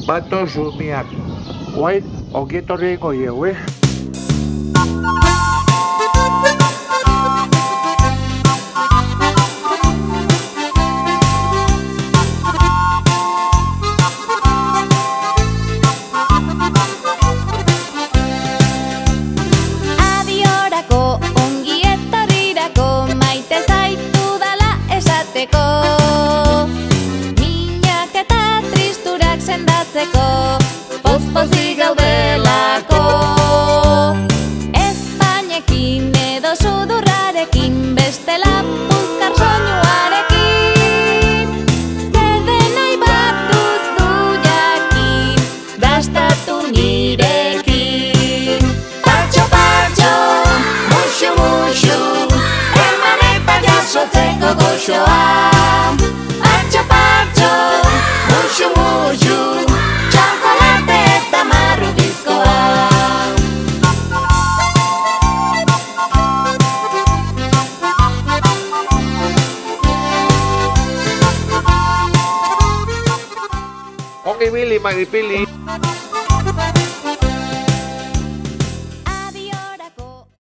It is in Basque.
Bato sumiak. Guain, ongietorri egingo diegu, Abiorako, ongietorrirako, maite zaitu dala esateko. Minak eta tristurak sendatzeko, poz-pozik gaudelako. Espainekin edo sudurrarekin, bestela puzkar soinuarekin. Zer nahi bat duzu jakin, dastatu nirekin. Patxo, patxo, muxu, muxu, eman eta jasotzeko goxoa. Patxo, patxo, muxu, muxu, txokolate eta marrubizkoa. Ongi bili, magipili.